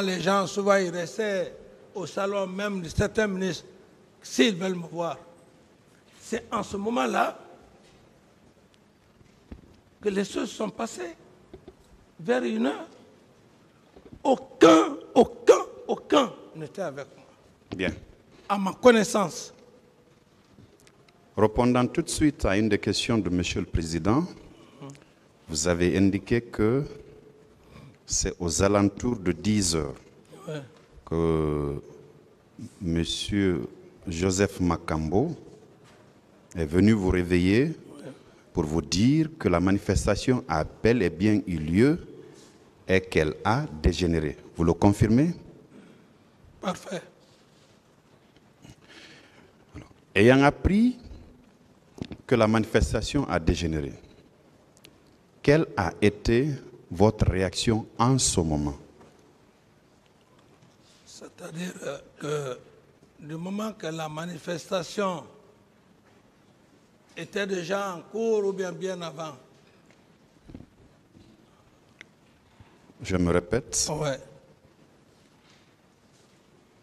Les gens, souvent, ils restaient au salon même de certains ministres, s'ils veulent me voir. C'est en ce moment-là que les choses sont passées. Vers 1h, aucun n'était avec moi. Bien. À ma connaissance. Répondant tout de suite à une des questions de Monsieur le Président, vous avez indiqué que c'est aux alentours de 10 heures que Monsieur Joseph Makambo est venu vous réveiller pour vous dire que la manifestation a bel et bien eu lieu et qu'elle a dégénéré. Vous le confirmez? Parfait. Alors, ayant appris que la manifestation a dégénéré, quelle a été votre réaction en ce moment? C'est-à-dire que du moment que la manifestation était déjà en cours ou bien avant? Je me répète. Ouais.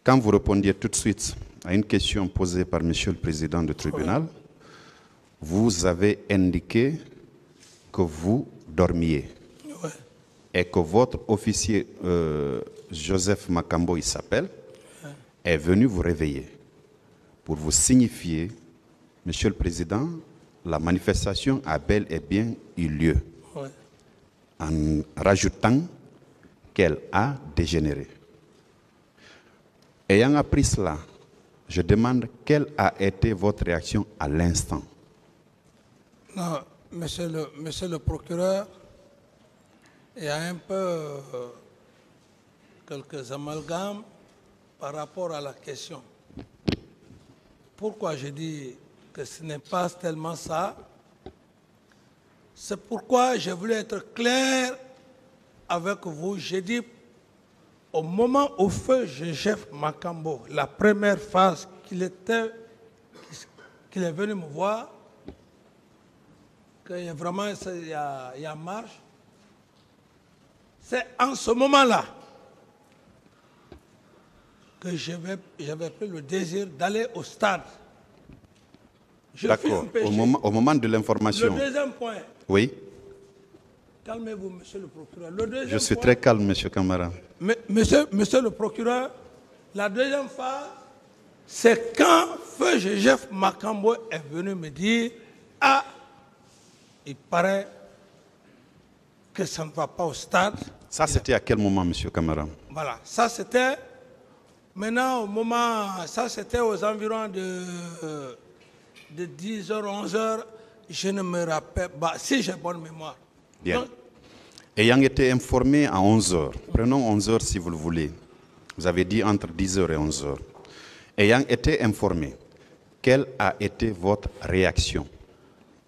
Quand vous répondiez tout de suite à une question posée par Monsieur le Président du tribunal, vous avez indiqué que vous dormiez et que votre officier Joseph Makambo, il s'appelle, est venu vous réveiller pour vous signifier, Monsieur le Président, la manifestation a bel et bien eu lieu, en rajoutant qu'elle a dégénéré. Ayant appris cela, je demande quelle a été votre réaction à l'instant. Non, monsieur le procureur, il y a un peu quelques amalgames par rapport à la question. Pourquoi je dis que ce n'est pas tellement ça? C'est pourquoi je voulais être clair avec vous. J'ai dit, au moment où feu Joseph Makambo, la première phase qu'il est venu me voir, qu'il y a vraiment il y a marche, c'est en ce moment-là que j'avais pris le désir d'aller au stade. D'accord, au moment de l'information. Le deuxième point. Oui. Calmez-vous, monsieur le procureur. Le deuxième Je suis point, très calme, monsieur Camara. Monsieur le procureur, la deuxième phase, c'est quand feu Joseph Makambo est venu me dire « Ah, il paraît que ça ne va pas au stade. » Ça, c'était à quel moment, monsieur Camara? Voilà, ça c'était, maintenant au moment, ça c'était aux environs de 10h, 11h, je ne me rappelle pas, si j'ai bonne mémoire. Bien. Donc, ayant été informé à 11h, prenons 11h si vous le voulez, vous avez dit entre 10h et 11h, ayant été informé, quelle a été votre réaction?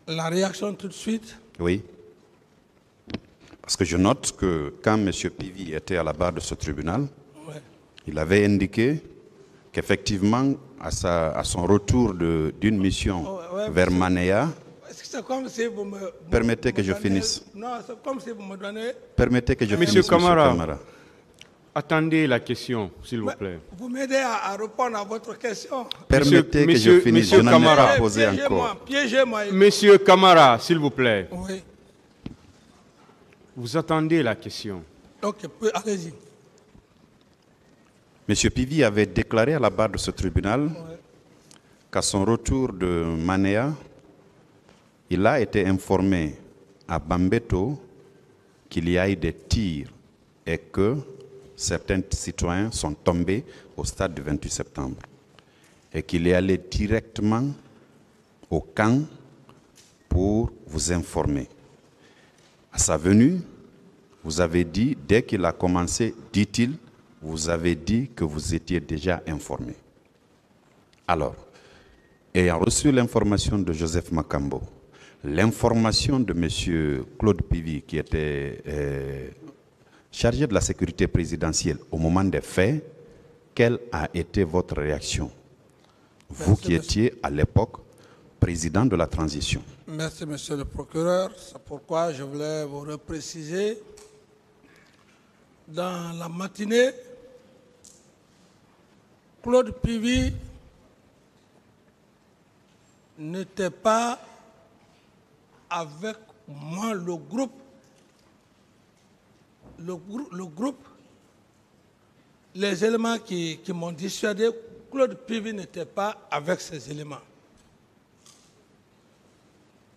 La réaction tout de suite? Oui. Parce que je note que quand M. Pivi était à la barre de ce tribunal, il avait indiqué qu'effectivement, à son retour d'une mission vers Manéa, c'est comme si vous me... Permettez que je finisse. Non, c'est comme si vous me donnez... Permettez que je finisse, Monsieur Camara. Monsieur Camara. Attendez la question, s'il vous plaît. Vous m'aidez à répondre à votre question. Permettez que je finisse, je n'en ai pas posé encore. Piégez-moi. Monsieur Camara, s'il vous plaît. Oui. Vous attendez la question. Ok, allez-y. Monsieur Pivi avait déclaré à la barre de ce tribunal qu'à son retour de Manéa, il a été informé à Bambeto qu'il y a eu des tirs et que certains citoyens sont tombés au stade du 28 septembre et qu'il est allé directement au camp pour vous informer. À sa venue, vous avez dit, dès qu'il a commencé, dit-il, vous avez dit que vous étiez déjà informé. Alors, ayant reçu l'information de Joseph Makambo, l'information de M. Claude Pivi, qui était chargé de la sécurité présidentielle au moment des faits, quelle a été votre réaction? Vous qui étiez à l'époque président de la transition. Merci, monsieur le procureur. C'est pourquoi je voulais vous repréciser. Dans la matinée, Claude Pivy n'était pas avec moi, le groupe, les éléments qui m'ont dissuadé, Claude Pivy n'était pas avec ces éléments.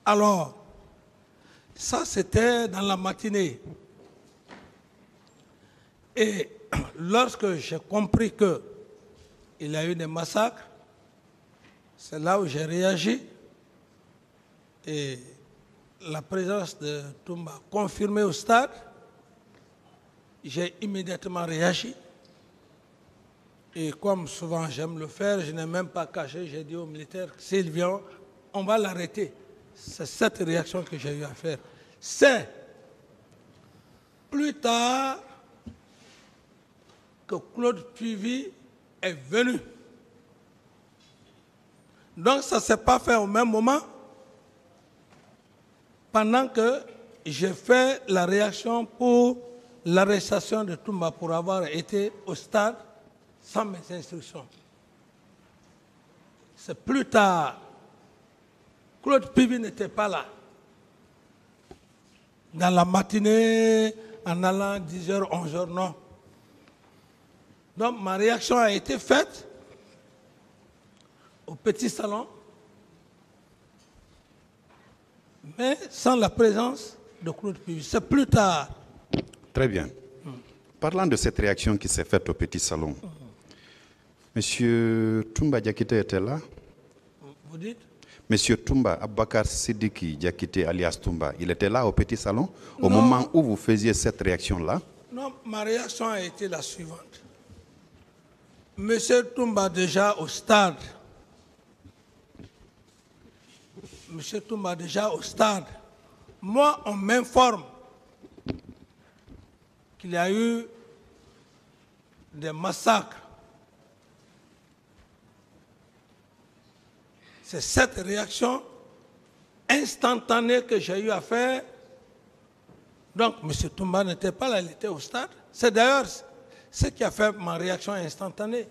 Alors, ça c'était dans la matinée. Et lorsque j'ai compris qu'il y a eu des massacres, c'est là où j'ai réagi. Et la présence de Toumba confirmée au stade, j'ai immédiatement réagi. Et comme souvent j'aime le faire, je n'ai même pas caché, j'ai dit aux militaires, s'il vient, on va l'arrêter. C'est cette réaction que j'ai eu à faire. C'est plus tard que Claude Pivy est venu. Donc ça ne s'est pas fait au même moment, pendant que j'ai fait la réaction pour l'arrestation de Toumba pour avoir été au stade sans mes instructions. C'est plus tard. Claude Pivy n'était pas là. Dans la matinée, en allant 10h, 11h, non. Donc ma réaction a été faite au petit salon, mais sans la présence de Claude Pivy. C'est plus tard. Très bien. Parlant de cette réaction qui s'est faite au petit salon, Monsieur Toumba Diakité était là? Vous dites? Monsieur Toumba Abakar Sidiki Diakité alias Toumba, il était là au petit salon au moment où vous faisiez cette réaction-là? Non, ma réaction a été la suivante. Monsieur Toumba déjà au stade. Monsieur Toumba déjà au stade. Moi, on m'informe qu'il y a eu des massacres. C'est cette réaction instantanée que j'ai eu à faire. Donc, M. Toumba n'était pas là, il était au stade. C'est d'ailleurs ce qui a fait ma réaction instantanée.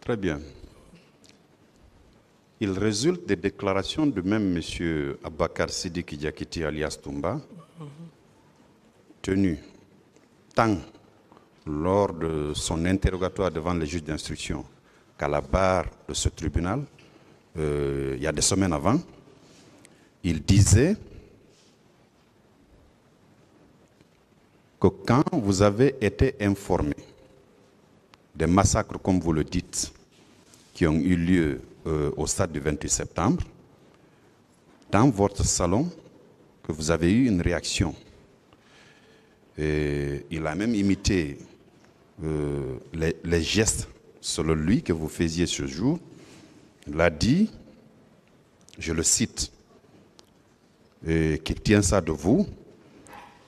Très bien. Il résulte des déclarations de même M. Abakar Sidiki Diakité alias Toumba, tenues tant lors de son interrogatoire devant les juges d'instruction qu'à la barre de ce tribunal, il y a des semaines avant, il disait que quand vous avez été informé des massacres, comme vous le dites, qui ont eu lieu au stade du 28 septembre, dans votre salon, que vous avez eu une réaction. Et il a même imité les gestes, selon lui, que vous faisiez ce jour. Il a dit, je le cite, et qui tient ça de vous,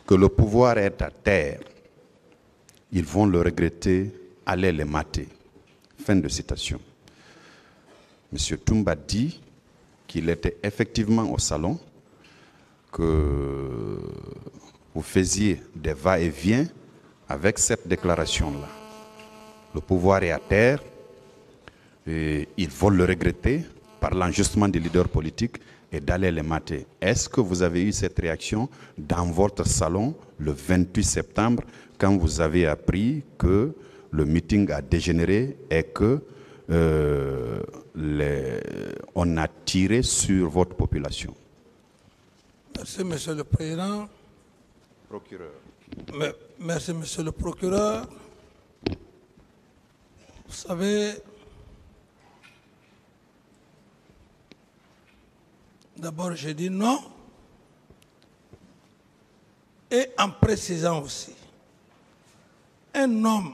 que le pouvoir est à terre. Ils vont le regretter, allez les mater. Fin de citation. Monsieur Toumba dit qu'il était effectivement au salon, que vous faisiez des va-et-vient avec cette déclaration-là. Le pouvoir est à terre, et ils vont le regretter, parlant justement des leaders politiques, et d'aller les mater. Est-ce que vous avez eu cette réaction dans votre salon le 28 septembre, quand vous avez appris que le meeting a dégénéré et que on a tiré sur votre population? Merci, Monsieur le Président. Procureur. Merci, Monsieur le Procureur. Vous savez, d'abord, j'ai dit non, et en précisant aussi, un homme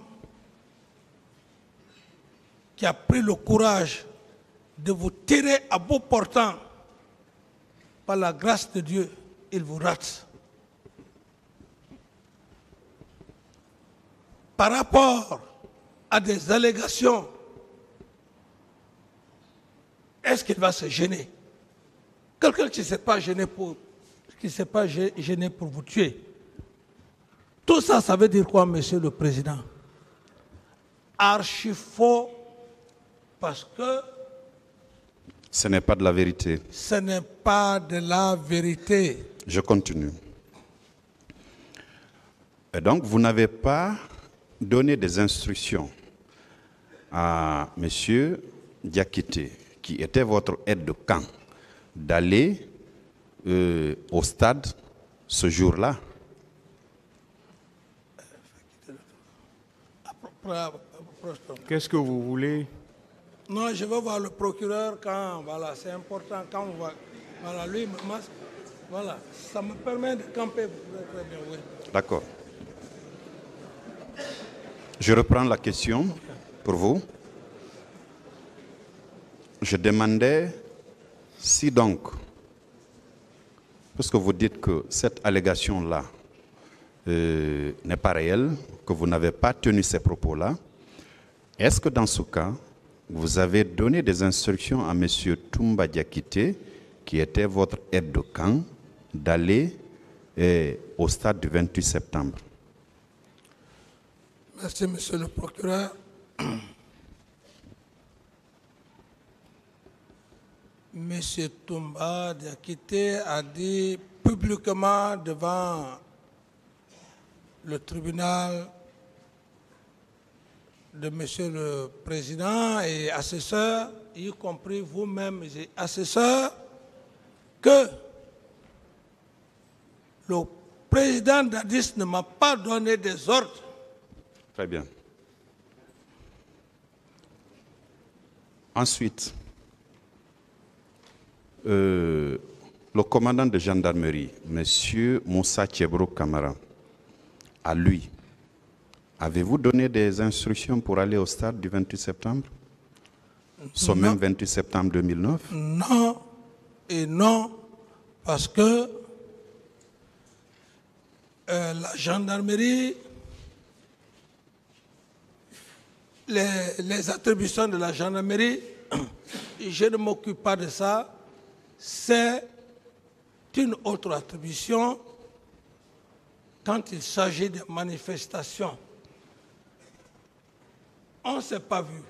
qui a pris le courage de vous tirer à bout portant, par la grâce de Dieu, il vous rate. Par rapport à des allégations, est-ce qu'il va se gêner? Quelqu'un qui ne s'est pas gêné pour vous tuer. Tout ça, ça veut dire quoi, Monsieur le Président? Archi faux, parce que Ce n'est pas de la vérité. ce n'est pas de la vérité. Je continue. Et donc, vous n'avez pas donné des instructions à M. Diakité, qui était votre aide de camp, d'aller au stade ce jour-là. Qu'est-ce que vous voulez? Non, je vais voir le procureur quand, voilà, c'est important, quand on va, voilà, lui, voilà, ça me permet de camper très bien, oui. D'accord. Je reprends la question pour vous. Je demandais si donc, parce que vous dites que cette allégation-là n'est pas réelle, que vous n'avez pas tenu ces propos-là, est-ce que dans ce cas, vous avez donné des instructions à M. Toumba Diakité, qui était votre aide de camp, d'aller au stade du 28 septembre? Merci, Monsieur le procureur. Monsieur Toumba Diakité a dit publiquement devant le tribunal de Monsieur le Président et assesseurs, y compris vous-même et assesseurs, que le président Dadis ne m'a pas donné des ordres. Très bien. Ensuite, le commandant de gendarmerie, M. Moussa Tchebro Kamara, à lui, avez-vous donné des instructions pour aller au stade du 28 septembre? Ce même 28 septembre 2009? Non et non, parce que la gendarmerie, les attributions de la gendarmerie, je ne m'occupe pas de ça, c'est une autre attribution quand il s'agit de manifestations. On ne s'est pas vu.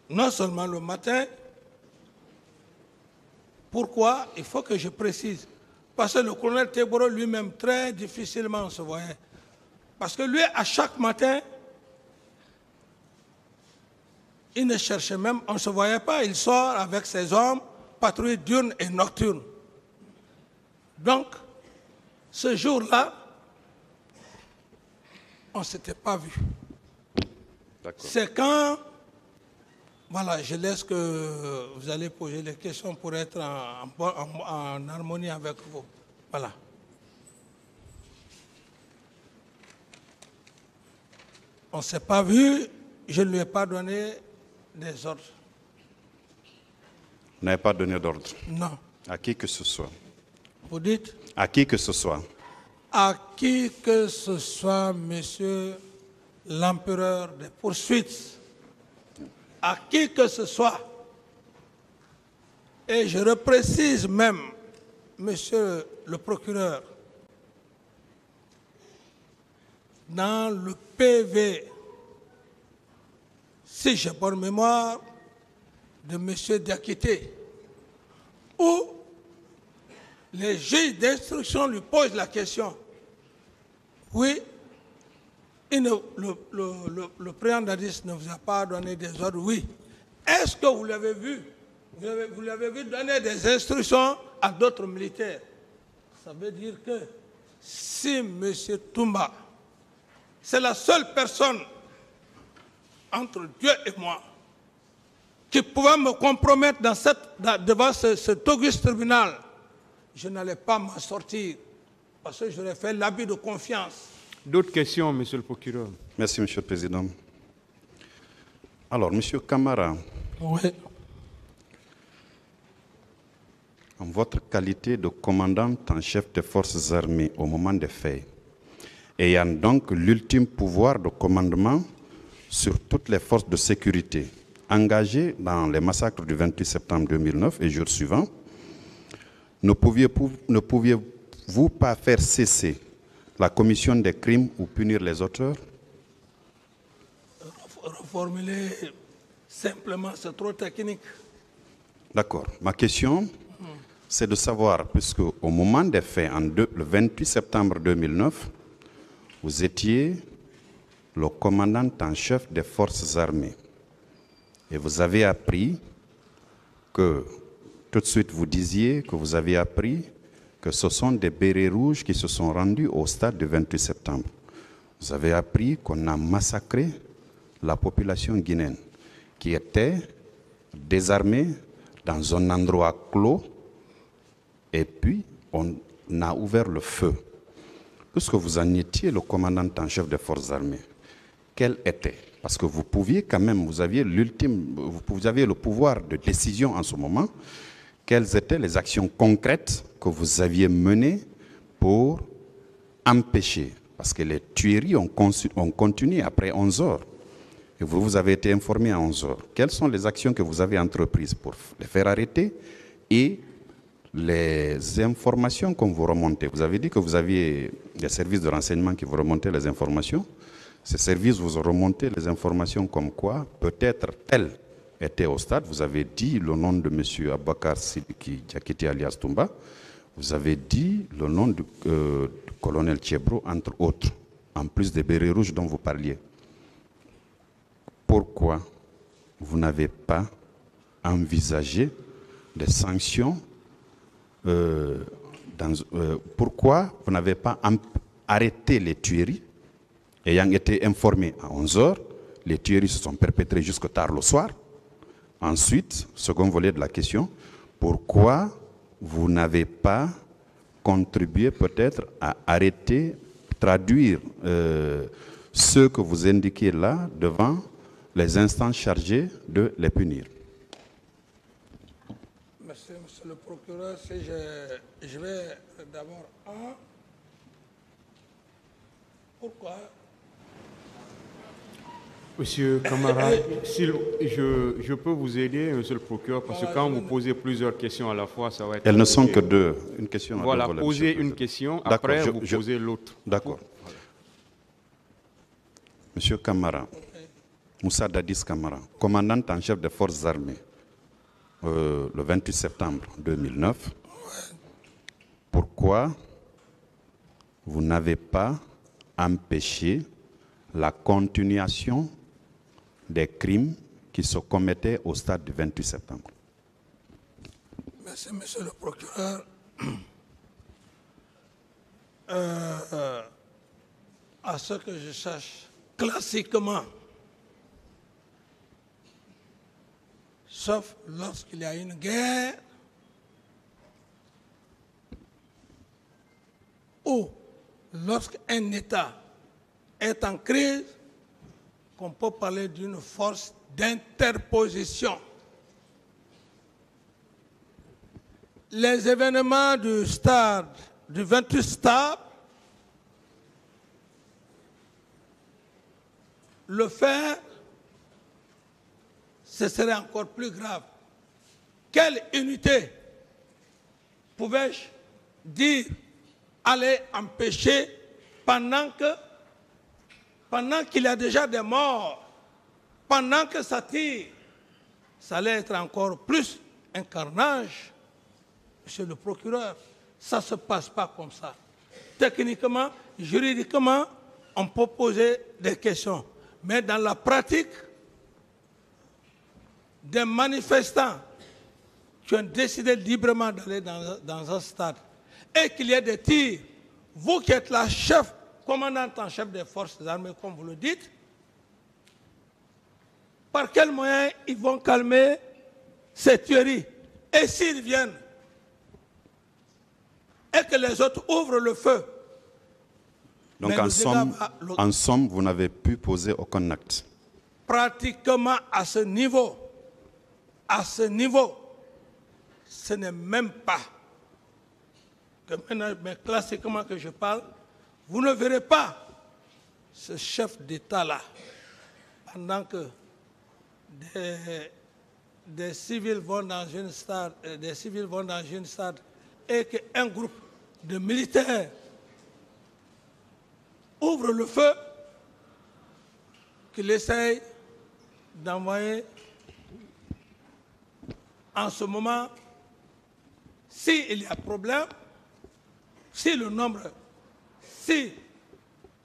Non seulement le matin. Pourquoi? Il faut que je précise. Parce que le colonel Teboro lui-même, très difficilement, on se voyait. Parce que lui, à chaque matin, il ne cherchait même, on ne se voyait pas. Il sort avec ses hommes, patrouille diurne et nocturne. Donc, ce jour-là, on ne s'était pas vu. C'est quand, voilà, je laisse que vous allez poser les questions pour être en harmonie avec vous. Voilà. On ne s'est pas vu, je ne lui ai pas donné des ordres. Vous n'avez pas donné d'ordre? Non. À qui que ce soit? Vous dites? À qui que ce soit? À qui que ce soit, monsieur l'empereur des poursuites, à qui que ce soit, et je reprécise même, monsieur le procureur, dans le PV, si j'ai bonne mémoire, de monsieur Diakité, où les juges d'instruction lui posent la question. Oui, le président Dadis ne vous a pas donné des ordres, oui. Est-ce que vous l'avez vu? Vous l'avez vu donner des instructions à d'autres militaires? Ça veut dire que si M. Toumba, c'est la seule personne entre Dieu et moi qui pouvait me compromettre devant cet auguste tribunal, je n'allais pas m'en sortir parce que j'aurais fait l'abus de confiance. D'autres questions, Monsieur le procureur? Merci, Monsieur le Président. Alors, Monsieur Kamara, oui. En votre qualité de commandant en chef des forces armées au moment des faits, ayant donc l'ultime pouvoir de commandement sur toutes les forces de sécurité engagées dans les massacres du 28 septembre 2009 et jours suivants, ne pouviez-vous pas faire cesser la commission des crimes ou punir les auteurs? Reformuler simplement, c'est trop technique. D'accord. Ma question, c'est de savoir, puisque au moment des faits, le 28 septembre 2009, vous étiez le commandant en chef des forces armées. Et vous avez appris que, tout de suite vous disiez que vous avez appris que ce sont des bérets rouges qui se sont rendus au stade du 28 septembre. Vous avez appris qu'on a massacré la population guinéenne qui était désarmée dans un endroit clos et puis on a ouvert le feu. Puisque vous en étiez le commandant en chef des forces armées, quel était? Parce que vous pouviez quand même, vous aviez le pouvoir de décision en ce moment. Quelles étaient les actions concrètes que vous aviez menées pour empêcher? Parce que les tueries ont continué après 11 heures. Et vous avez été informé à 11 heures. Quelles sont les actions que vous avez entreprises pour les faire arrêter et les informations qu'on vous remontez? Vous avez dit que vous aviez des services de renseignement qui vous remontaient les informations. Ces services vous ont remonté les informations comme quoi peut-être tel était au stade. Vous avez dit le nom de M. Abakar Sidiki Diakité alias Toumba. Vous avez dit le nom du colonel Tchebro, entre autres, en plus des bérets rouges dont vous parliez. Pourquoi vous n'avez pas envisagé des sanctions? Pourquoi vous n'avez pas arrêté les tueries? Ayant été informé à 11 heures, les tueries se sont perpétrées jusque tard le soir. Ensuite, second volet de la question, pourquoi vous n'avez pas contribué peut-être à arrêter, traduire ce que vous indiquez là devant les instances chargées de les punir? Monsieur le procureur, si je vais d'abord pourquoi? Monsieur Camara, je peux vous aider, monsieur le procureur, parce que quand vous posez plusieurs questions à la fois, ça va être... Elles ne sont que deux. Une question. Voilà, posez une question, après vous posez l'autre. D'accord. Monsieur Camara, Moussa Dadis Camara, commandant en chef des forces armées, le 28 septembre 2009, pourquoi vous n'avez pas empêché la continuation des crimes qui se commettaient au stade du 28 septembre? Merci, monsieur le procureur. À ce que je cherche, classiquement, sauf lorsqu'il y a une guerre ou lorsqu'un État est en crise, qu'on peut parler d'une force d'interposition. Les événements du stade, du 28 stade, le faire, ce serait encore plus grave. Quelle unité pouvais-je dire aller empêcher pendant qu'il y a déjà des morts, pendant que ça tire? Ça allait être encore plus un carnage. Monsieur le procureur, ça ne se passe pas comme ça. Techniquement, juridiquement, on peut poser des questions. Mais dans la pratique, des manifestants qui ont décidé librement d'aller dans un stade et qu'il y ait des tirs, vous qui êtes la chef, commandante en chef des forces armées, comme vous le dites, par quels moyens ils vont calmer ces tueries? Et s'ils viennent et que les autres ouvrent le feu? Donc en somme, vous n'avez pu poser aucun acte? Pratiquement à ce niveau, ce n'est même pas, mais classiquement que je parle, vous ne verrez pas ce chef d'État-là, pendant que des civils vont dans une stade, et qu'un groupe de militaires couvre le feu, qu'il essaye d'envoyer en ce moment, s'il y a problème, si le nombre, si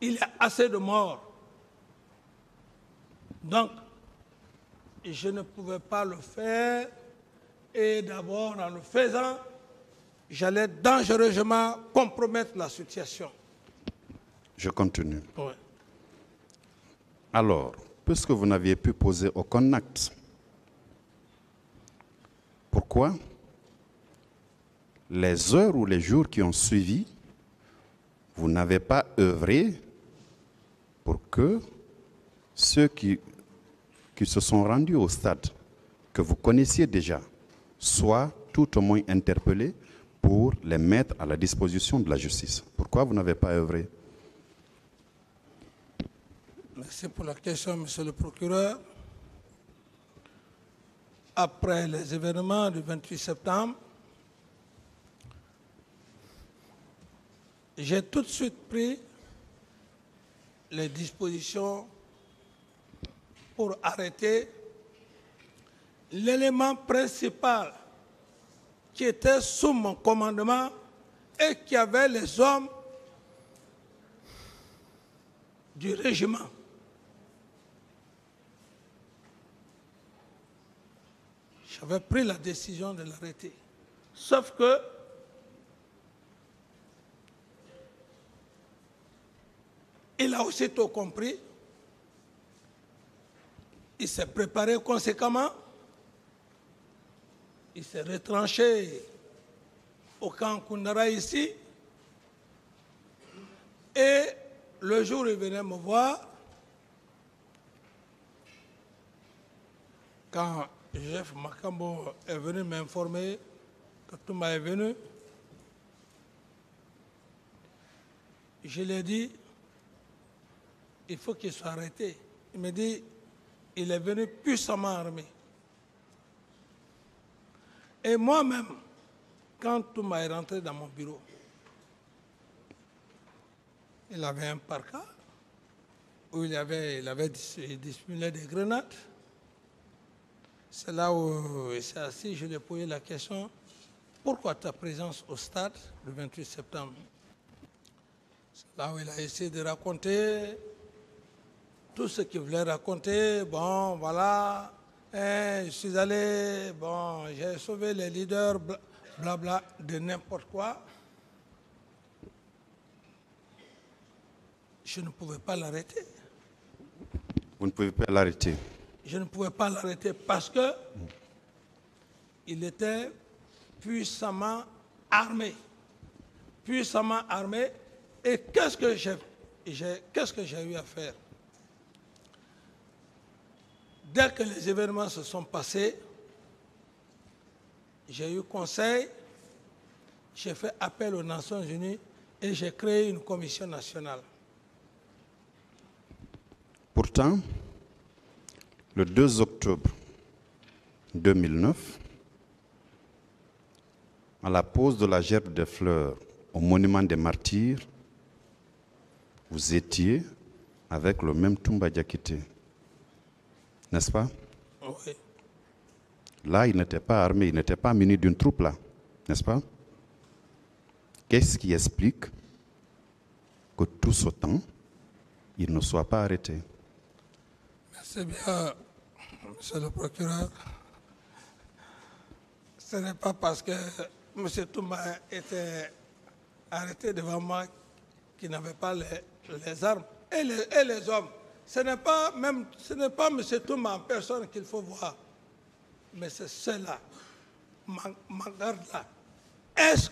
il y a assez de morts. Donc, je ne pouvais pas le faire et d'abord, en le faisant, j'allais dangereusement compromettre la situation. Je continue. Oui. Alors, puisque vous n'aviez pu poser aucun acte, pourquoi les heures ou les jours qui ont suivi, vous n'avez pas œuvré pour que ceux qui se sont rendus au stade, que vous connaissiez déjà, soient tout au moins interpellés pour les mettre à la disposition de la justice? Pourquoi vous n'avez pas œuvré? Merci pour la question, monsieur le procureur. Après les événements du 28 septembre, j'ai tout de suite pris les dispositions pour arrêter l'élément principal qui était sous mon commandement et qui avait les hommes du régiment. J'avais pris la décision de l'arrêter. Sauf que il a aussitôt compris, il s'est préparé conséquemment, il s'est retranché au camp Koundara ici, et le jour où il venait me voir, quand Jeff Makambo est venu m'informer que Touma est venu, je lui ai dit, il faut qu'il soit arrêté. Il me dit, il est venu puissamment armé. Et moi-même, quand Touma est rentré dans mon bureau, il avait un parka où il avait dissimulé des grenades. C'est là où il s'est assis, je lui ai posé la question, pourquoi ta présence au stade le 28 septembre? C'est là où il a essayé de raconter tout ce qu'il voulait raconter. Bon, voilà, je suis allé, bon, j'ai sauvé les leaders, blabla, de n'importe quoi. Je ne pouvais pas l'arrêter. Vous ne pouvez pas l'arrêter? Je ne pouvais pas l'arrêter parce que il était puissamment armé. Puissamment armé. Et qu'est-ce que j'ai eu à faire? Dès que les événements se sont passés, j'ai eu conseil, j'ai fait appel aux Nations Unies et j'ai créé une commission nationale. Pourtant, le 2 octobre 2009, à la pose de la gerbe des fleurs au monument des martyrs, vous étiez avec le même Toumba Diakité, n'est-ce pas? Oui. Là, il n'était pas armé, il n'était pas muni d'une troupe là, n'est-ce pas? Qu'est-ce qui explique que tout ce temps, il ne soit pas arrêté? Merci bien, monsieur le procureur. Ce n'est pas parce que M. Toumba était arrêté devant moi qu'il n'avait pas les armes et les hommes. Ce n'est pas M. Toumba en personne qu'il faut voir, mais c'est ceux-là, ma garde-là. Est-ce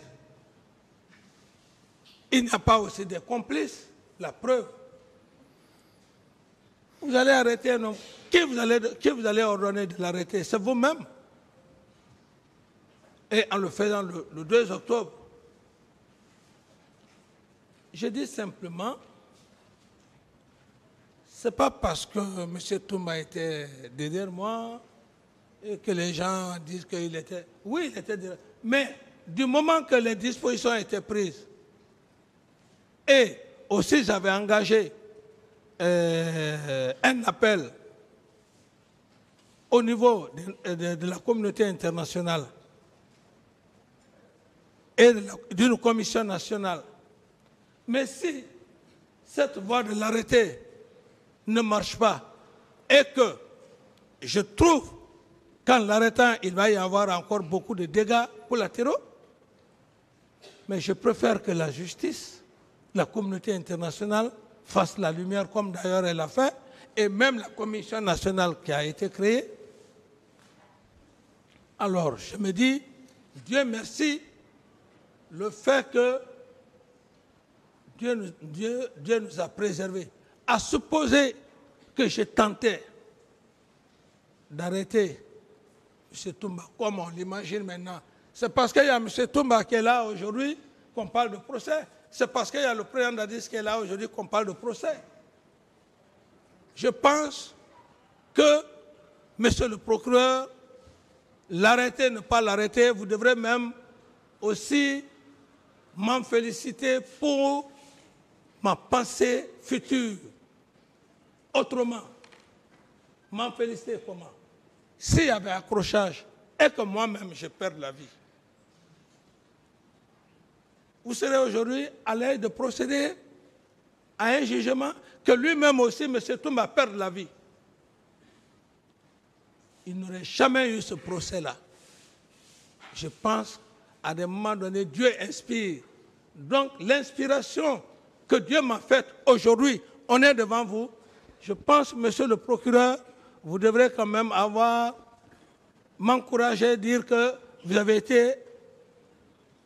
qu'il n'y a pas aussi des complices? La preuve. Vous allez arrêter un homme. Qui vous allez ordonner de l'arrêter? C'est vous-même. Et en le faisant le 2 octobre, je dis simplement, ce n'est pas parce que M. Toumba était derrière moi et que les gens disent qu'il était... Oui, il était derrière. Mais du moment que les dispositions étaient prises et aussi j'avais engagé un appel au niveau de la communauté internationale et d'une commission nationale. Mais si cette voie de l'arrêté ne marche pas et que je trouve qu'en l'arrêtant, il va y avoir encore beaucoup de dégâts collatéraux, mais je préfère que la justice, la communauté internationale fasse la lumière comme d'ailleurs elle a fait, et même la commission nationale qui a été créée. Alors je me dis, Dieu merci, le fait que Dieu nous a préservés. À supposer que j'ai tenté d'arrêter M. Toumba, comme on l'imagine maintenant, c'est parce qu'il y a M. Toumba qui est là aujourd'hui qu'on parle de procès. C'est parce qu'il y a le président Dadis qui est là aujourd'hui qu'on parle de procès. Je pense que, monsieur le procureur, l'arrêter, ne pas l'arrêter, vous devrez même aussi m'en féliciter pour ma pensée future. Autrement, m'en féliciter comment? S'il y avait accrochage et que moi-même je perds la vie, vous serez aujourd'hui à l'aise de procéder à un jugement que lui-même aussi, M. Toumba, perd la vie. Il n'aurait jamais eu ce procès-là. Je pense, à des moments donnés, Dieu inspire. Donc, l'inspiration que Dieu m'a faite aujourd'hui, on est devant vous. Je pense, monsieur le procureur, vous devrez quand même m'encourager, dire que vous avez été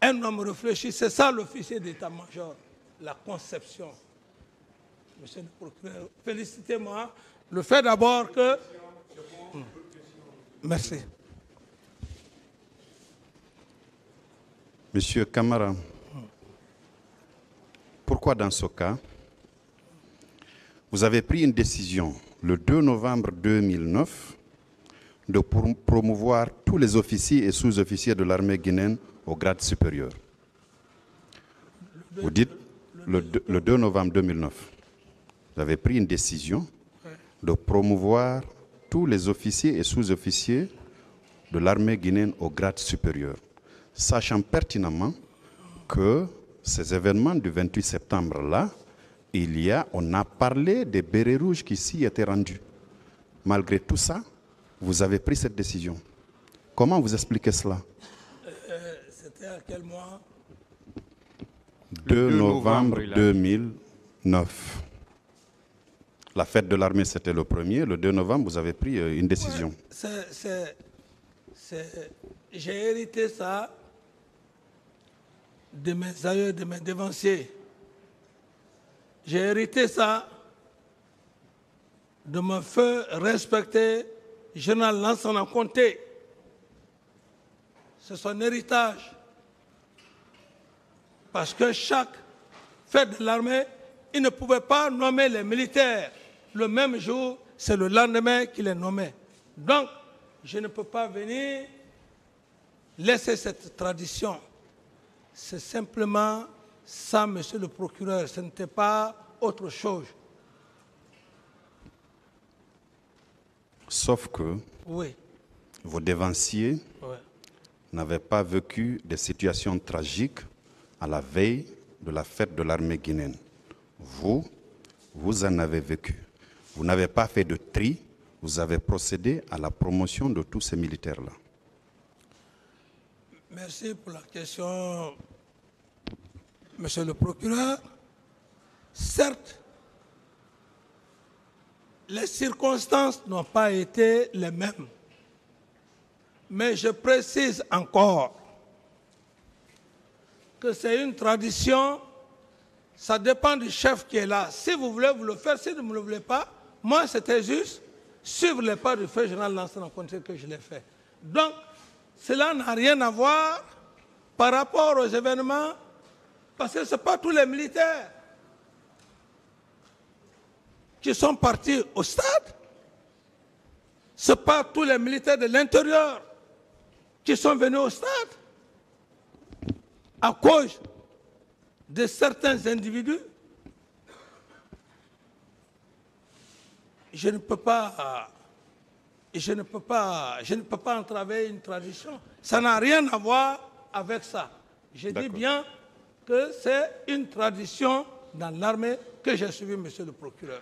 un homme réfléchi. C'est ça l'officier d'état-major, la conception. Monsieur le procureur, félicitez-moi. Le fait d'abord que... Merci. Monsieur Camara, pourquoi dans ce cas, vous avez pris une décision le 2 novembre 2009 de promouvoir tous les officiers et sous-officiers de l'armée guinéenne au grade supérieur? Vous dites le 2 novembre 2009, vous avez pris une décision de promouvoir tous les officiers et sous-officiers de l'armée guinéenne au grade supérieur, sachant pertinemment que ces événements du 28 septembre-là, on a parlé des bérets rouges qui s'y étaient rendus. Malgré tout ça, vous avez pris cette décision. Comment vous expliquez cela? C'était à quel mois? 2 novembre 2009. La fête de l'armée, c'était le 1er. Le 2 novembre, vous avez pris une décision. J'ai hérité ça de mes aïeux, de mes devanciers. J'ai hérité ça de mon feu respecté, général Lansana Conté. C'est son héritage. Parce que chaque fête de l'armée, il ne pouvait pas nommer les militaires le même jour, c'est le lendemain qu'il est nommé. Donc, je ne peux pas venir laisser cette tradition. C'est simplement ça, monsieur le procureur, ce n'était pas autre chose. Sauf que oui, vos devanciers n'avaient pas vécu des situations tragiques à la veille de la fête de l'armée guinéenne. Vous en avez vécu. Vous n'avez pas fait de tri, vous avez procédé à la promotion de tous ces militaires-là. Merci pour la question, monsieur le procureur. Certes, les circonstances n'ont pas été les mêmes. Mais je précise encore que c'est une tradition, ça dépend du chef qui est là. Si vous voulez, vous le faire. Si vous ne le voulez pas, moi, c'était juste suivre les pas du fait général Lansana Conté que je l'ai fait. Donc, cela n'a rien à voir par rapport aux événements, parce que ce n'est pas tous les militaires qui sont partis au stade. Ce n'est pas tous les militaires de l'intérieur qui sont venus au stade à cause de certains individus je ne peux pas entraver une tradition. Ça n'a rien à voir avec ça. Je dis bien que c'est une tradition dans l'armée que j'ai suivie, monsieur le procureur.